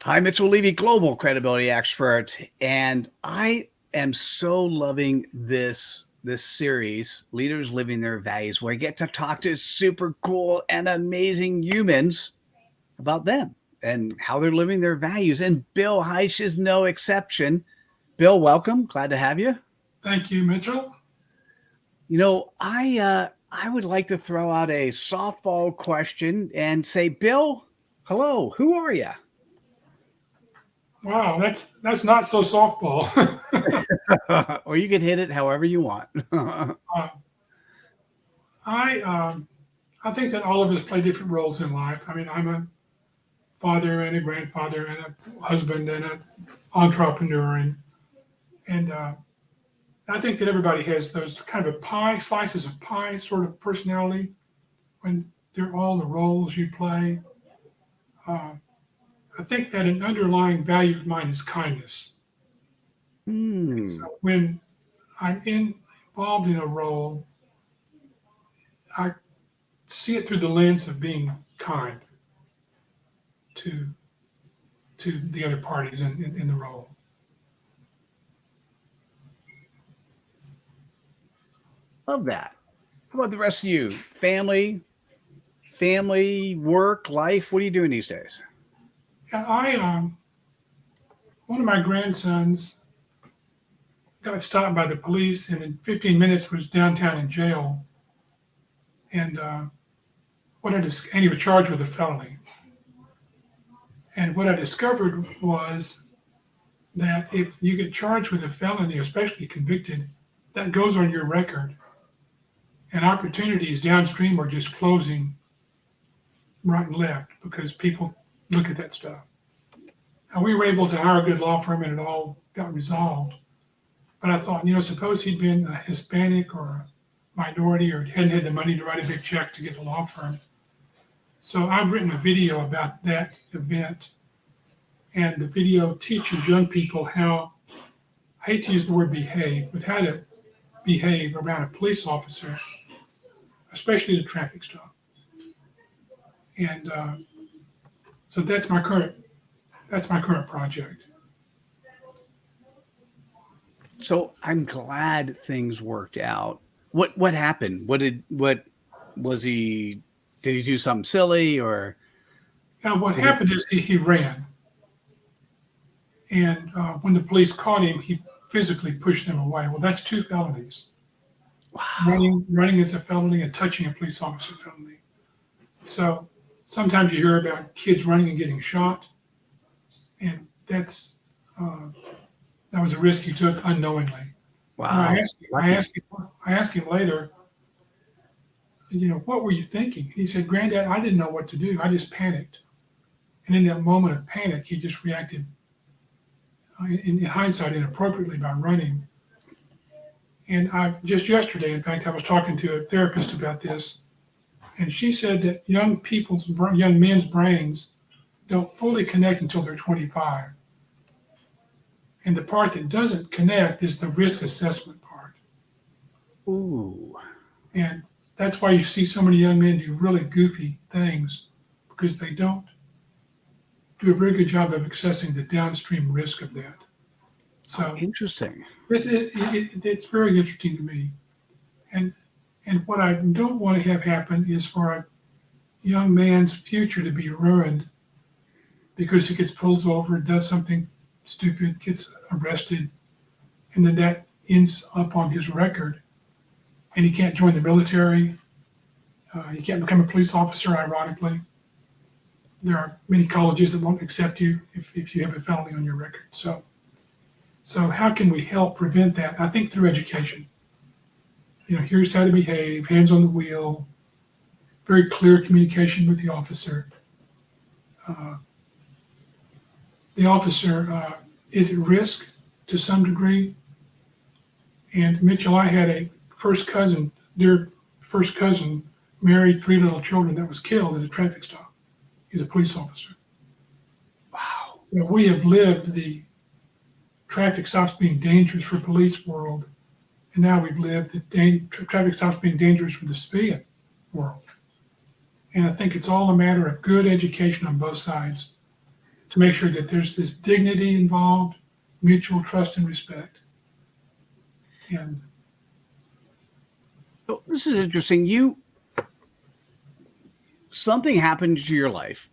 Hi, Mitchell Levy, global credibility expert, and I am so loving this series, Leaders Living Their Values, where I get to talk to super cool and amazing humans about them and how they're living their values. And Bill Heisch is no exception. Bill, welcome. Glad to have you. Thank you, Mitchell. I would like to throw out a softball question and say, Bill, hello, who are you? Wow, that's not so softball. Or you can hit it however you want. uh, I think that all of us play different roles in life. I mean, I'm a father and a grandfather and a husband and an entrepreneur, and I think that everybody has those kind of a pie slices of pie sort of personality when they're all the roles you play. Uh, I think that an underlying value of mine is kindness. Hmm. So when involved in a role, I see it through the lens of being kind to the other parties in the role. Love that. How about the rest of you? Family, work, life. What are you doing these days? And one of my grandsons got stopped by the police, and in 15 minutes was downtown in jail, and and he was charged with a felony. And what I discovered was that if you get charged with a felony, especially convicted, that goes on your record, and opportunities downstream are just closing right and left because people look at that stuff. And we were able to hire a good law firm and it all got resolved. But I thought, suppose he'd been a Hispanic or a minority or hadn't had the money to write a big check to get the law firm. So I've written a video about that event. And the video teaches young people how, I hate to use the word behave, but how to behave around a police officer, especially at a traffic stop. And so that's my current project. So I'm glad things worked out. What happened? What was he? Did he do something silly or? Now what What did, happened is he ran, and when the police caught him, he physically pushed them away. Well, that's two felonies. wow. Running is a felony, and touching a police officer felony. So sometimes you hear about kids running and getting shot, and uh, that was a risk he took unknowingly. And I Wow. asked him, I Lucky. asked him, I asked him later, what were you thinking? He said, Granddad, I didn't know what to do. I just panicked. And in that moment of panic, he just reacted, in hindsight, inappropriately by running. And just yesterday, in fact, I was talking to a therapist about this, and she said that young men's brains don't fully connect until they're 25. And the part that doesn't connect is the risk assessment part. Ooh. And that's why you see so many young men do really goofy things because they don't do a very good job of assessing the downstream risk of that. Oh, So interesting. it's very interesting to me. And and what I don't want to have happen is for a young man's future to be ruined because he gets pulled over, does something stupid, gets arrested, and then that ends up on his record. And he can't join the military. He can't become a police officer, ironically. There are many colleges that won't accept you if you have a felony on your record. So how can we help prevent that? I think through education. Here's how to behave, hands on the wheel, very clear communication with the officer. Uh, the officer is at risk to some degree. And Mitchell, I had a dear first cousin, married, 3 little children that was killed at a traffic stop. He's a police officer. Wow. So we have lived the traffic stops being dangerous for police world, and now we've lived the traffic stops being dangerous for the civilian world. And I think it's all a matter of good education on both sides. to make sure that there's this dignity involved, mutual trust and respect. And So this is interesting. Something happened to your life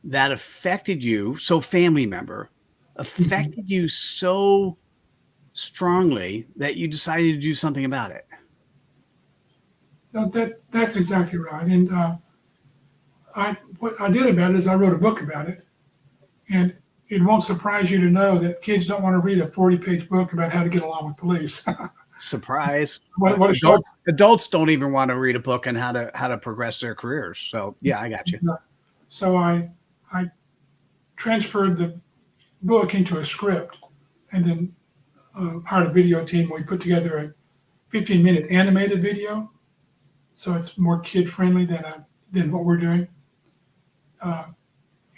that affected you, so family member affected you so strongly that you decided to do something about it. no, that's exactly right. And what I did about it is I wrote a book about it. And it won't surprise you to know that kids don't want to read a 40-page book about how to get along with police. Surprise. What a shock. Adults don't even want to read a book on how to progress their careers. So yeah, I got you. So I transferred the book into a script and then hired a video team. We put together a 15-minute animated video. So it's more kid-friendly than what we're doing.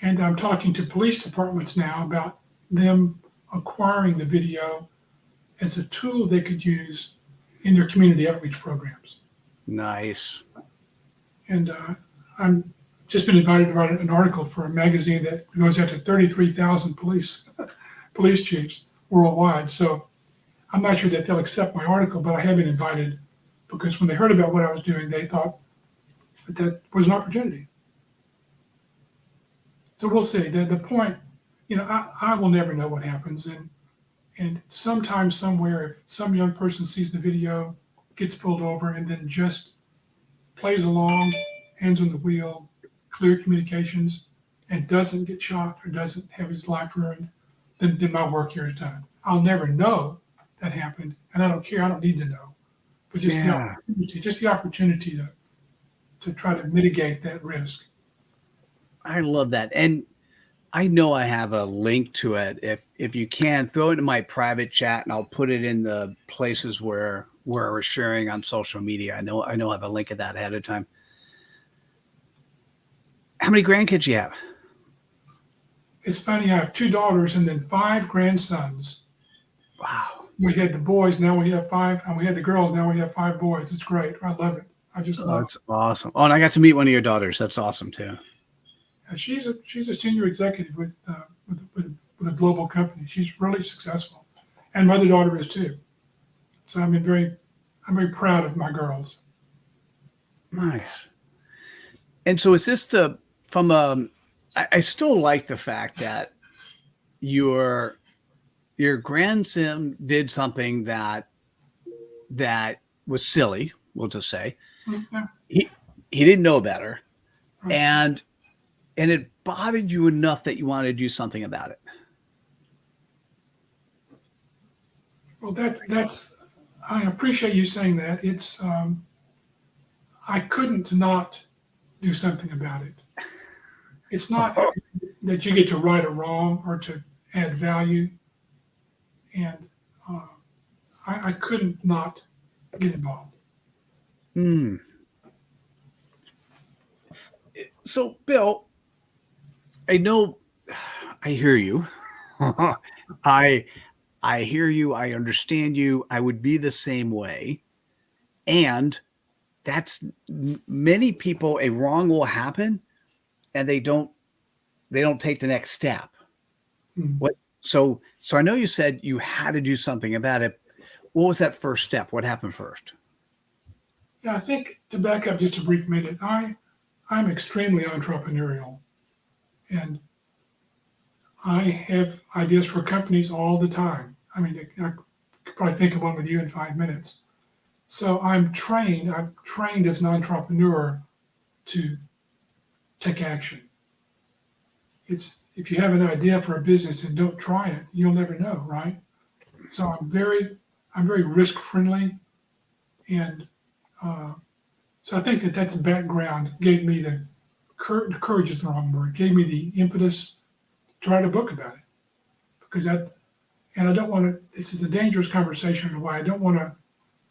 And I'm talking to police departments now about them acquiring the video as a tool they could use in their community outreach programs. Nice. And I'm just been invited to write an article for a magazine that goes out to 33,000 police chiefs worldwide. So I'm not sure that they'll accept my article, but I have been invited because when they heard about what I was doing, they thought that was an opportunity. So we'll see. The point, I will never know what happens. And sometime, somewhere, if some young person sees the video, gets pulled over, and then just plays along, hands on the wheel, clear communications, and doesn't get shot or doesn't have his life ruined, then my work here is done. I'll never know that happened, and I don't care. I don't need to know. But just the opportunity to try to mitigate that risk. I love that. And I know I have a link to it. If you can, throw it in my private chat and I'll put it in the places where we're sharing on social media. I know I have a link of that ahead of time. How many grandkids you have? It's funny, I have 2 daughters and then 5 grandsons. Wow. We had the boys, now we have 5, and we had the girls, now we have 5 boys. It's great. I love it. I just love it. That's awesome. Oh, and I got to meet one of your daughters. That's awesome too. She's a senior executive with a global company. She's really successful, and my other daughter is too. So I'm very proud of my girls. Nice. And so is this I still like the fact that your grandson did something that was silly, we'll just say. Yeah. He didn't know better. Right. And it bothered you enough that you wanted to do something about it. Well, that's I appreciate you saying that. It's I couldn't not do something about it. It's not that you get to right a wrong or to add value, and I couldn't not get involved. So, Bill, I know, I hear you. I hear you. I understand you. I would be the same way. And that's many people, a wrong will happen and they don't take the next step. What? So I know you said you had to do something about it. What was that first step? What happened first? Yeah, I think to back up just a brief minute, I'm extremely entrepreneurial, and I have ideas for companies all the time. I mean, I could probably think of one with you in 5 minutes. So I'm trained as an entrepreneur to take action. If you have an idea for a business and don't try it, you'll never know, right? So I'm very risk friendly, and so I think that's background gave me the courage is the wrong word. Gave me the impetus to write a book about it, because I don't want to. This is a dangerous conversation in a way. I don't want to.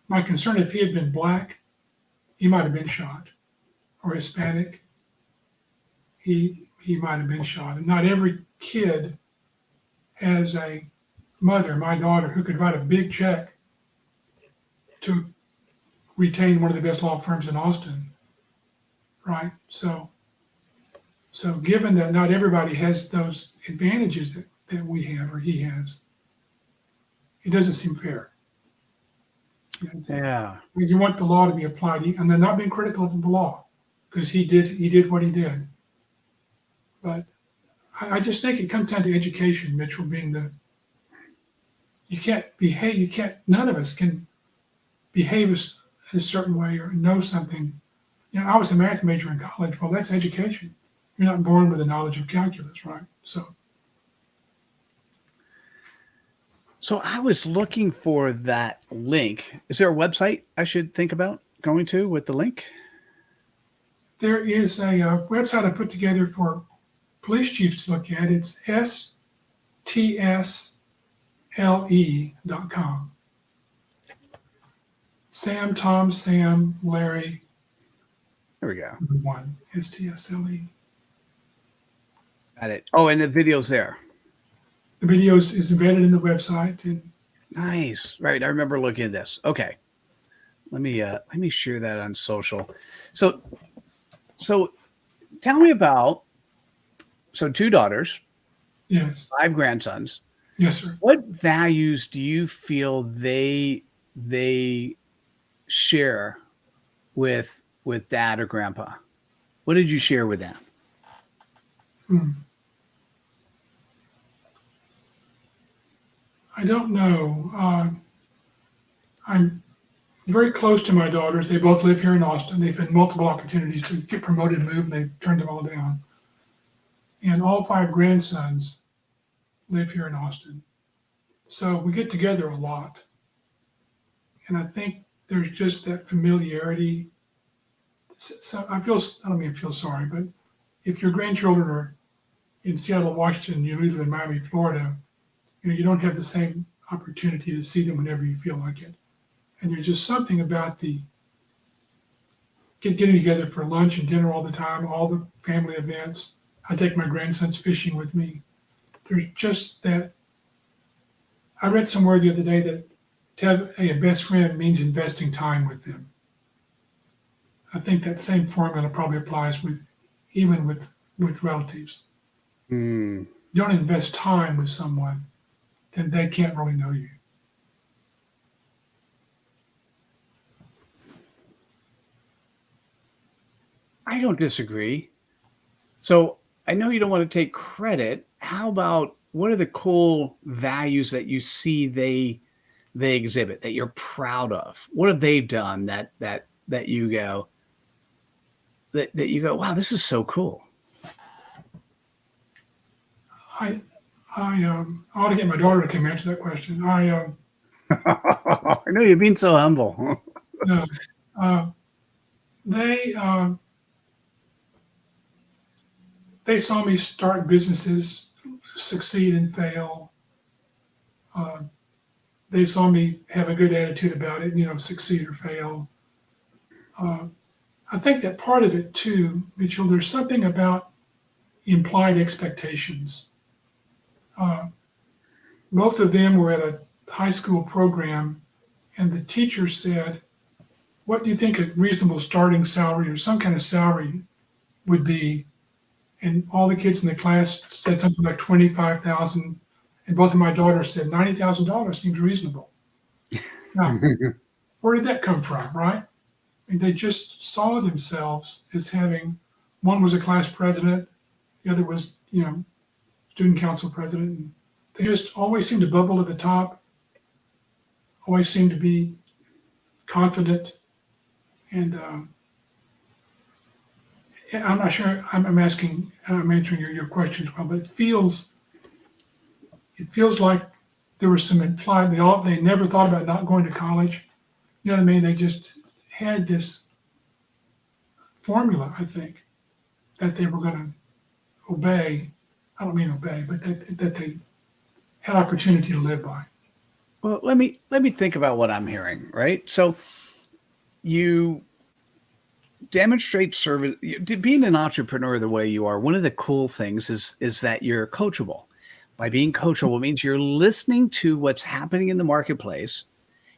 My concern, if he had been black, he might have been shot, or Hispanic, he might have been shot. And not every kid has a mother, my daughter, who could write a big check to retain one of the best law firms in Austin, right? So So given that not everybody has those advantages that we have or he has, it doesn't seem fair. Yeah. You want the law to be applied, and they're not being critical of the law because he did what he did. But I just think it comes down to education, Mitchell, being you can't behave, none of us can behave in a certain way or know something. I was a math major in college. Well, that's education. You're not born with a knowledge of calculus, right? So I was looking for that link. Is there a website I should think about going to with the link? There is a website I put together for police chiefs to look at. It's stsle.com. Sam, Tom, Sam, Larry. There we go. One STSLE. Got it. Oh, and the video's there. The video is embedded in the website. And nice. Right. I remember looking at this. Okay. Let me share that on social. So tell me about, 2 daughters, yes, 5 grandsons. yes, sir. What values do you feel they share with dad or grandpa? What did you share with them? I don't know. I'm very close to my daughters. They both live here in Austin. They've had multiple opportunities to get promoted and move, and they've turned them all down. And all 5 grandsons live here in Austin. So we get together a lot. And I think there's just that familiarity. So I don't mean feel sorry, but if your grandchildren are in Seattle, Washington, you live in Miami, Florida, you don't have the same opportunity to see them whenever you feel like it. And there's just something about the getting together for lunch and dinner all the time, all the family events. I take my grandsons fishing with me. There's just that. I read somewhere the other day that to have a best friend means investing time with them. I think that same formula probably applies even with relatives. You don't invest time with someone, then they can't really know you. I don't disagree. So I know you don't want to take credit. How about, what are the cool values that you see they exhibit that you're proud of? What have they done that you go wow, this is so cool? I ought to get my daughter to come answer that question. I know you're being so humble. No, they saw me start businesses, succeed and fail. They saw me have a good attitude about it, succeed or fail. I think that part of it too, Mitchell, there's something about implied expectations. Both of them were at a high school program, and the teacher said, "What do you think a reasonable starting salary or some kind of salary would be?" And all the kids in the class said something like 25,000, and both of my daughters said $90,000 seems reasonable. Now, where did that come from, right? I mean, they just saw themselves as having, one was a class president, the other was, student council president. And they just always seemed to bubble at the top, always seemed to be confident. And I'm not sure I'm answering your question as well, but it feels like there was some implied, they never thought about not going to college. You know what I mean? They just had this formula, I think, that they were going to obey. I don't mean obey, but that they had opportunity to live by. Well, let me think about what I'm hearing, right? So you demonstrate service. Being an entrepreneur the way you are, one of the cool things is that you're coachable. By being coachable means you're listening to what's happening in the marketplace,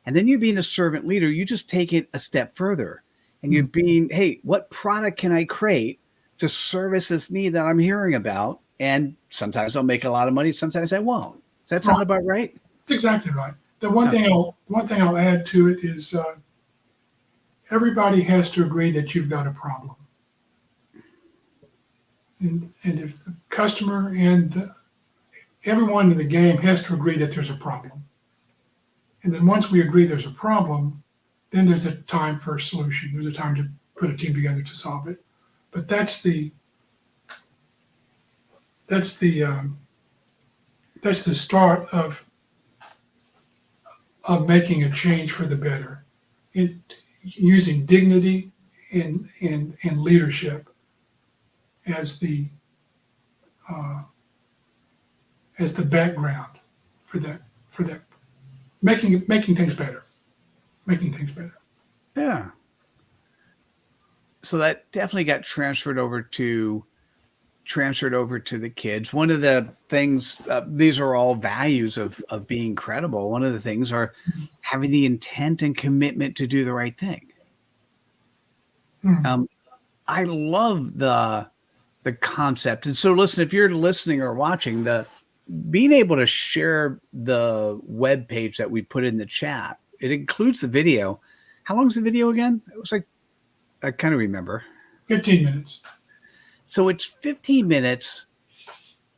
and then you're being a servant leader. You just take it a step further, and you're being, hey, what product can I create to service this need that I'm hearing about. And sometimes I'll make a lot of money, sometimes I won't. Does that sound about right? That's exactly right. The one thing I'll add to it is everybody has to agree that you've got a problem. And if the customer and everyone in the game has to agree that there's a problem. And then once we agree there's a problem, then there's a time for a solution. There's a time to put a team together to solve it. But that's the start of making a change for the better. Using dignity and leadership as the background for that making things better. Yeah. So that definitely got transferred over to the kids. One of the things, these are all values of being credible. One of the things are having the intent and commitment to do the right thing. I love the concept. And so listen, if you're listening or watching, being able to share the web page that we put in the chat, it includes the video. How long is the video again? It was like, I kind of remember. 15 minutes. So it's 15 minutes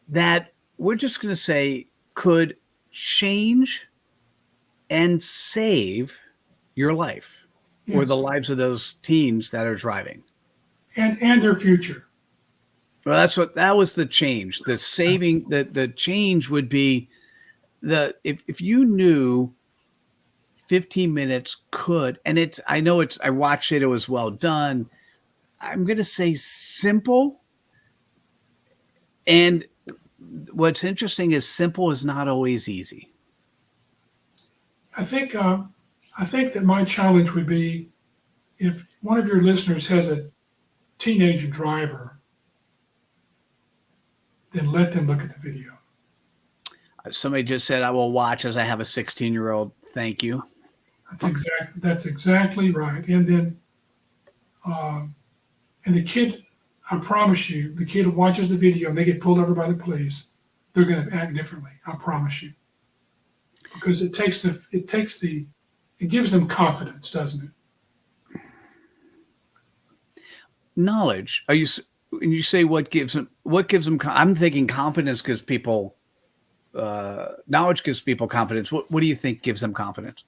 that we're just going to say could change and save your life or the lives of those teens that are driving. And their future. Well, that was the change. The saving, the change would be if you knew 15 minutes could, and I watched it was well done. I'm going to say simple. And what's interesting is simple is not always easy. I think that my challenge would be if one of your listeners has a teenage driver, then let them look at the video. Somebody just said, I will watch as I have a 16-year-old. Thank you. That's exactly right. And then, and the kid, I promise you, the kid who watches the video and they get pulled over by the police, they're going to act differently. I promise you, because it gives them confidence, doesn't it? Knowledge. When you say what gives them, I'm thinking confidence gives people, knowledge gives people confidence. What do you think gives them confidence?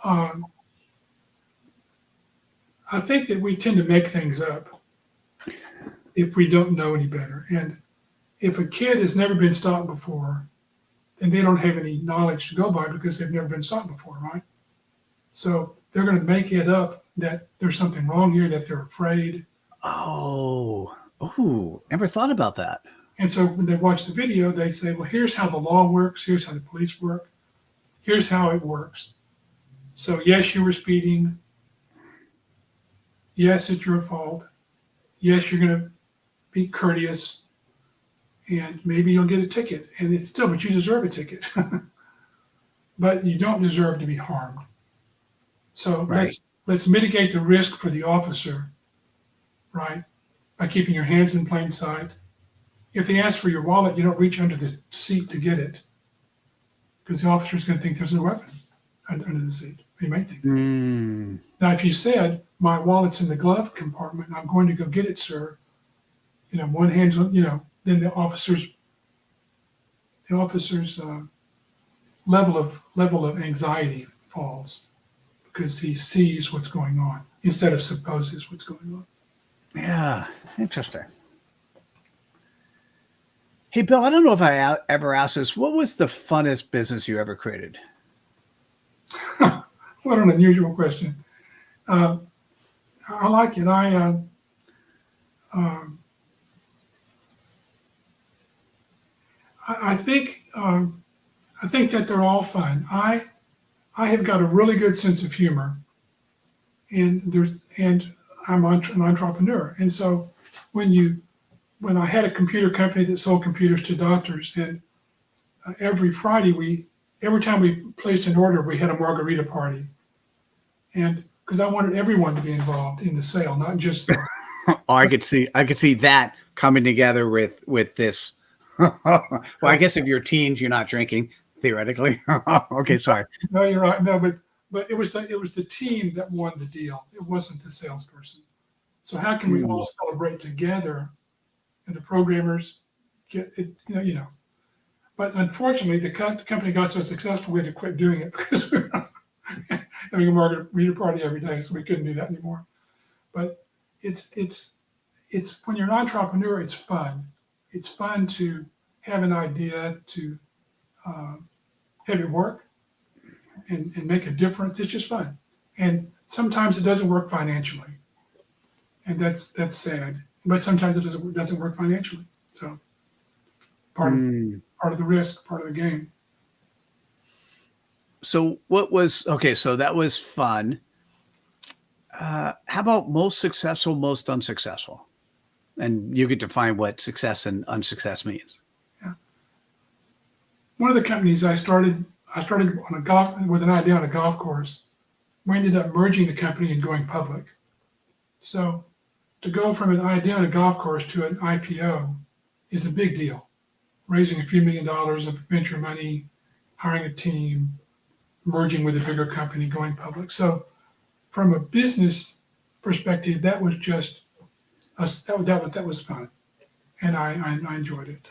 I think that we tend to make things up if we don't know any better. And if a kid has never been stopped before, then they don't have any knowledge to go by because they've never been stopped before, right? So they're going to make it up that there's something wrong here, that they're afraid. Oh, never thought about that. And so when they watch the video, they say, well, here's how the law works. Here's how the police work. Here's how it works. So yes, you were speeding. Yes, it's your fault. Yes, you're going to be courteous. And maybe you'll get a ticket. And but you deserve a ticket. But you don't deserve to be harmed. So right. let's mitigate the risk for the officer, right? By keeping your hands in plain sight. If they ask for your wallet, you don't reach under the seat to get it, because the officer is going to think there's a weapon under the seat. He may think that. Now, if you said, my wallet's in the glove compartment, I'm going to go get it, sir. One hand's, then the officer's level of anxiety falls because he sees what's going on instead of supposes what's going on. Yeah, interesting. Hey, Bill, I don't know if I ever asked this. What was the funnest business you ever created? What an unusual question. I like it. I think that they're all fun. I have got a really good sense of humor, and I'm an entrepreneur. And so when I had a computer company that sold computers to doctors, and every time we placed an order, we had a margarita party, and because I wanted everyone to be involved in the sale, not just the Oh, I could see that coming together with this. Well, I guess if you're teens, you're not drinking theoretically. Okay, sorry. No, you're right. No, but it was the team that won the deal. It wasn't the salesperson. So how can we all Mm, celebrate together and the programmers get it? But unfortunately, the company got so successful we had to quit doing it because we were having a margarita party every day, so we couldn't do that anymore. But it's when you're an entrepreneur, it's fun. It's fun to have an idea, to uh, have it work and make a difference. It's just fun. And sometimes it doesn't work financially, and that's sad. But sometimes it doesn't work financially. So part of mm. part of the risk, part of the game. So what was okay? So that was fun. How about most successful, most unsuccessful? And you could define what success and unsuccess means. Yeah. One of the companies I started on a golf with an idea on a golf course. We ended up merging the company and going public. So to go from an idea on a golf course to an IPO is a big deal. Raising a few $1 million of venture money, hiring a team, merging with a bigger company, going public. So from a business perspective, that was just that was fun, and I enjoyed it.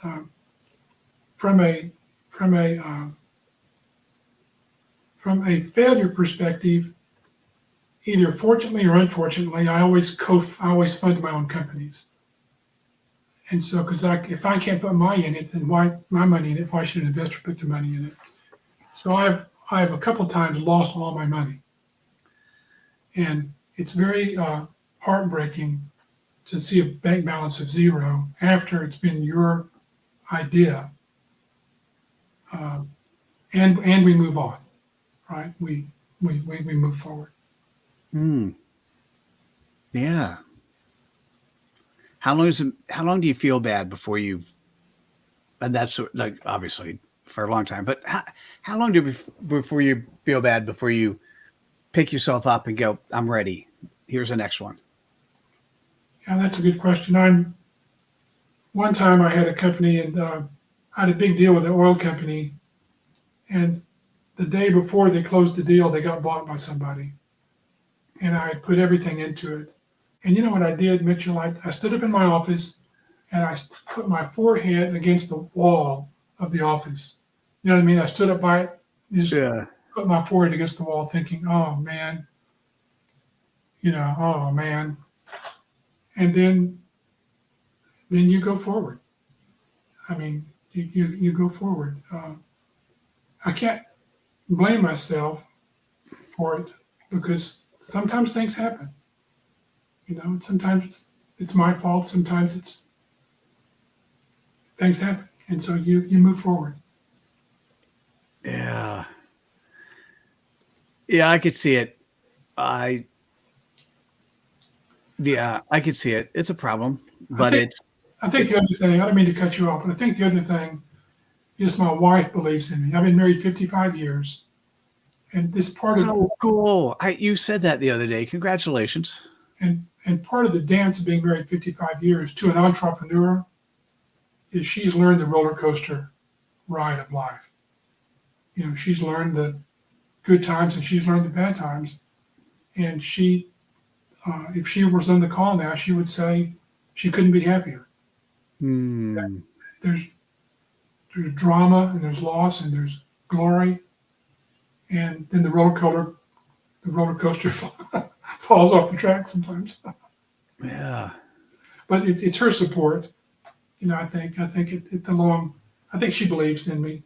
From a from a from a failure perspective, either fortunately or unfortunately, I always fund my own companies. And so, because if I can't put money in it, then why my money in it? Why should an investor put their money in it? So I have a couple times lost all my money, and it's very heartbreaking to see a bank balance of zero after it's been your idea, uh, and we move on, right? We move forward. Mm, yeah. How long do you feel bad before you? And that's like obviously for a long time. But how long do you before you feel bad before you pick yourself up and go, I'm ready. Here's the next one. Yeah, that's a good question. One time I had a company and I had a big deal with an oil company, and the day before they closed the deal, they got bought by somebody, and I had put everything into it. And you know what I did, Mitchell? I stood up in my office and I put my forehead against the wall of the office. You know what I mean? I stood up by it, just Yeah. put my forehead against the wall, thinking, "Oh man, oh man." And then you go forward. I mean, you go forward. I can't blame myself for it because sometimes things happen. Sometimes it's my fault. Sometimes it's things happen, and so you move forward. Yeah. Yeah, I could see it. I yeah, I could see it. It's a problem, I but think it's I think it, the other thing. I don't mean to cut you off, but I think the other thing is my wife believes in me. I've been married 55 years, and this part of so cool. You said that the other day. Congratulations. and part of the dance of being married 55 years to an entrepreneur is she's learned the roller coaster ride of life. She's learned the good times and she's learned the bad times. And if she was on the call now, she would say she couldn't be happier. Hmm. There's there's drama and there's loss and there's glory, and then the roller coaster falls off the track sometimes. Yeah. But it's her support. I think it along. I think she believes in me.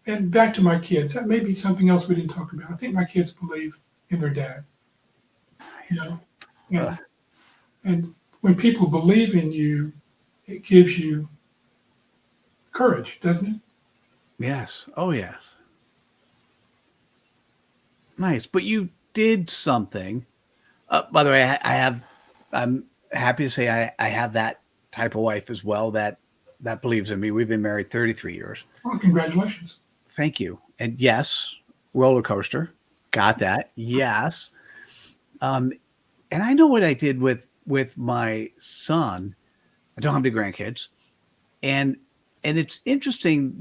And back to my kids, that may be something else we didn't talk about. I think my kids believe in their dad. You know, Uh, and and when people believe in you, it gives you courage, doesn't it? yes. Oh, yes. Nice. But you did something. By the way, I'm happy to say I have that type of wife as well that believes in me. We've been married 33 years. Well, congratulations. Thank you. And yes, roller coaster. Got that. Yes. Um, and I know what I did with with my son. I don't have any grandkids, and it's interesting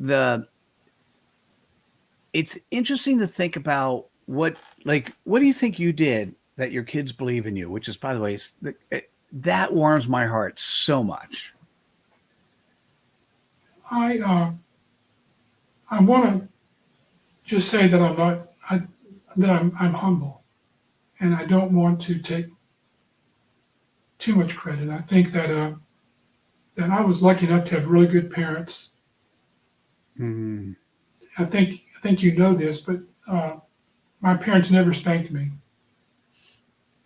it's interesting to think about what do you think you did that your kids believe in you, which is, by the way, that warms my heart so much. I want to just say that I'm humble, and I don't want to take too much credit. I think that I was lucky enough to have really good parents. Mm. I think you know this, but my parents never spanked me,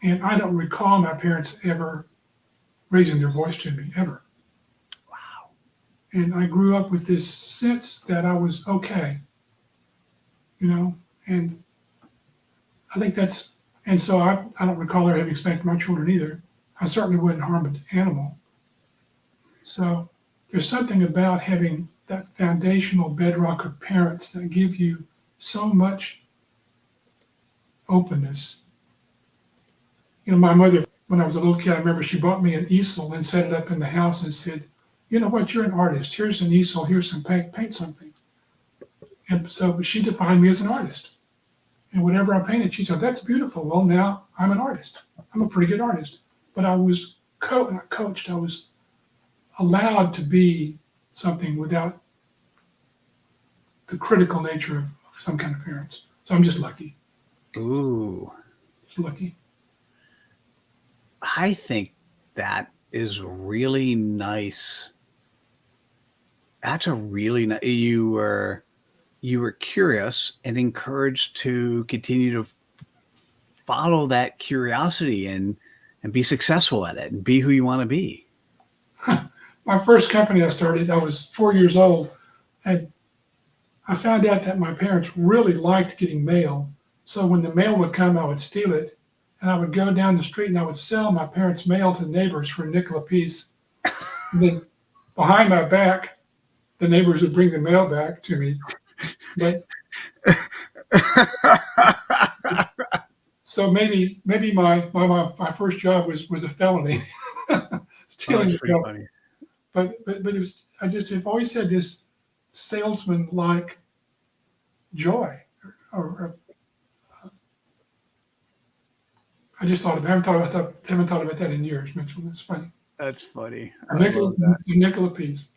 and I don't recall my parents ever raising their voice to me ever. Wow. And I grew up with this sense that I was okay, and I think that's, and so I don't recall her having spanked my children either. I certainly wouldn't harm an animal. So there's something about having that foundational bedrock of parents that give you so much openness. My mother, when I was a little kid, I remember she bought me an easel and set it up in the house and said, "You know what? You're an artist. Here's an easel. Here's some paint. Paint something." And so she defined me as an artist. And whatever I painted, she said, "That's beautiful. Well, now I'm an artist. I'm a pretty good artist." But I was not coached. I was allowed to be something without the critical nature of some kind of parents. So I'm just lucky. Ooh. Just lucky. I think that is really nice. That's a really nice. You were curious and encouraged to continue to follow that curiosity and be successful at it and be who you want to be. My first company I started, I was 4 years old, and I found out that my parents really liked getting mail. So when the mail would come, I would steal it, and I would go down the street and I would sell my parents' mail to neighbors for a nickel apiece. And then behind my back, the neighbors would bring the mail back to me. But so maybe my first job was a felony, stealing That's the pretty mail. funny. But it was, have always had this salesman like joy, or I just thought about, haven't thought about that in years, Mitchell. It's funny. That's funny. A I nickel, love that. a nickel apiece.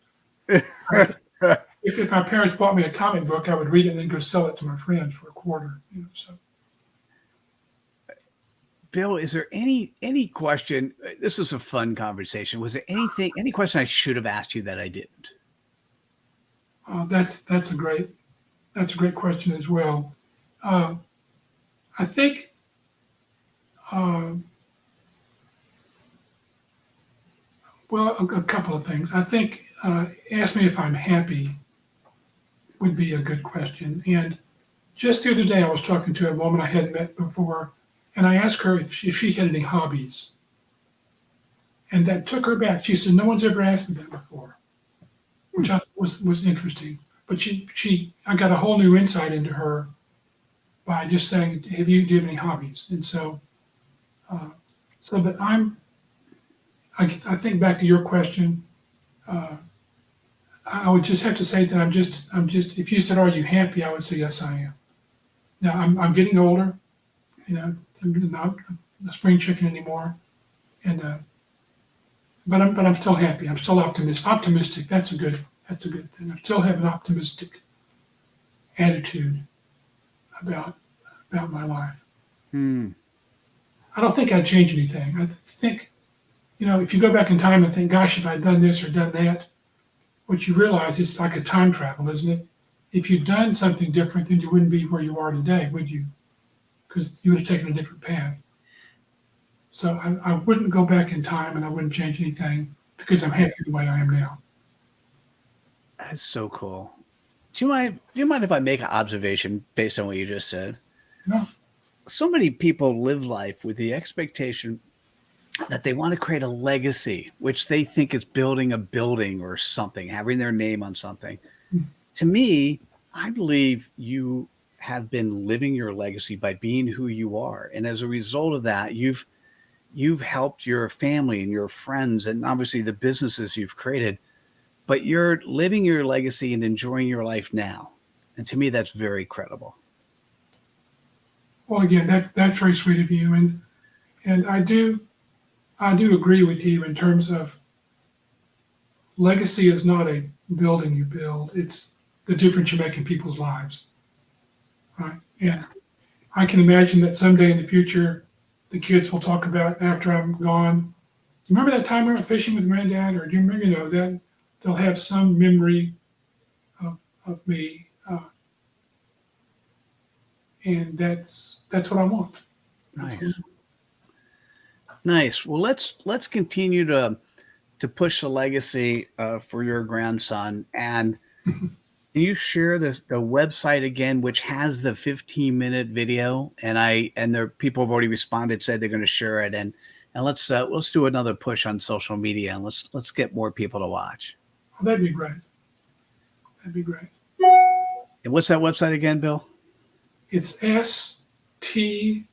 If my parents bought me a comic book, I would read it and then go sell it to my friends for a quarter. So Bill, is there any question? This was a fun conversation. Was there any question I should have asked you that I didn't? that's a great question as well. I think well, a couple of things. I think ask me if I'm happy would be a good question. And just the other day, I was talking to a woman I hadn't met before, and I asked her if she had any hobbies. And that took her back. She said, "No one's ever asked me that before," which I thought was interesting. But I got a whole new insight into her by just saying, do you have any hobbies?" And so, but I think back to your question. I would just have to say that I'm just. If you said, "Are you happy?" I would say, "Yes, I am." Now I'm getting older. I'm not a spring chicken anymore, and but I'm still happy. I'm still optimistic. That's a good thing. I still have an optimistic attitude about my life. Hmm. I don't think I'd change anything. I think, if you go back in time and think, "Gosh, if I'd done this or done that," what you realize is like a time travel, isn't it? If you'd done something different, then you wouldn't be where you are today, would you? Because you would have taken a different path. So I wouldn't go back in time, and I wouldn't change anything because I'm happy the way I am now. That's so cool. Do you mind if I make an observation based on what you just said? No. So many people live life with the expectation that they want to create a legacy, which they think is building a building or something, having their name on something. Mm. To me, I believe you have been living your legacy by being who you are. And as a result of that, you've helped your family and your friends and obviously the businesses you've created, but you're living your legacy and enjoying your life now. And to me, that's very credible. Well, again, that's very sweet of you, and I do agree with you in terms of legacy is not a building you build; it's the difference you make in people's lives, right? And I can imagine that someday in the future, the kids will talk about after I'm gone. You remember that time we went fishing with Granddad, or do you remember? That they'll have some memory of me, and that's what I want. That's what I Nice. want. Nice. Well, let's continue to push the legacy for your grandson. And can you share the website again, which has the 15-minute video? And there people have already responded, said they're going to share it. And let's do another push on social media and let's get more people to watch. Oh, that'd be great. That'd be great. And what's that website again, Bill? It's STSLE.com.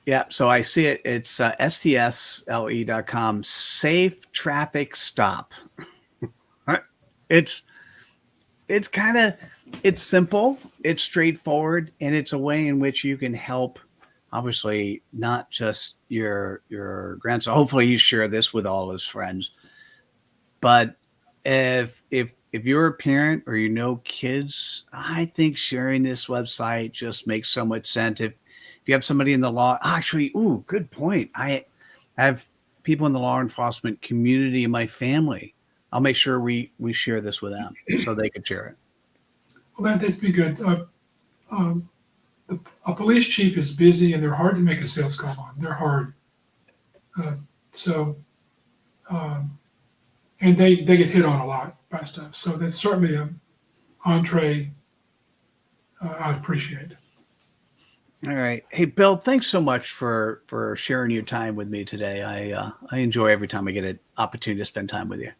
Yeah, so I see it. It's stsle.com. Safe traffic stop. It's it's kind of it's simple, it's straightforward, and it's a way in which you can help. Obviously, not just your grandson. Hopefully, you share this with all his friends. But if you're a parent or you know kids, I think sharing this website just makes so much sense. If you have somebody in the law, actually, ooh, good point. I have people in the law enforcement community in my family. I'll make sure we share this with them so they can share it. Well, that'd be good. Um, a police chief is busy and they're hard to make a sales call on. They're hard. So, um, and they get hit on a lot by stuff. So that's certainly an entree I'd appreciate. All right. Hey, Bill, thanks so much for sharing your time with me today. I enjoy every time I get an opportunity to spend time with you.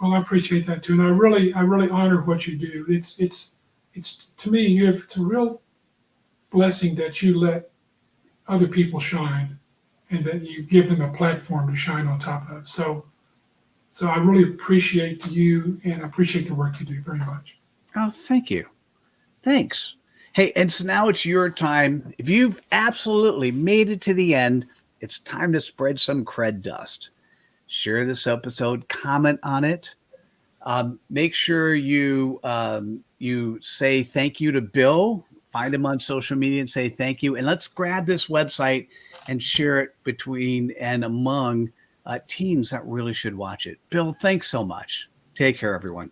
Well, I appreciate that too, and I really honor what you do. It's to me, it's a real blessing that you let other people shine, and that you give them a platform to shine on top of. So I really appreciate you, and I appreciate the work you do very much. Oh, thank you. Thanks. Hey, and so now it's your time. If you've absolutely made it to the end, it's time to spread some cred dust. Share this episode, comment on it. Make sure you say thank you to Bill. Find him on social media and say thank you. And let's grab this website and share it between and among teams that really should watch it. Bill, thanks so much. Take care, everyone.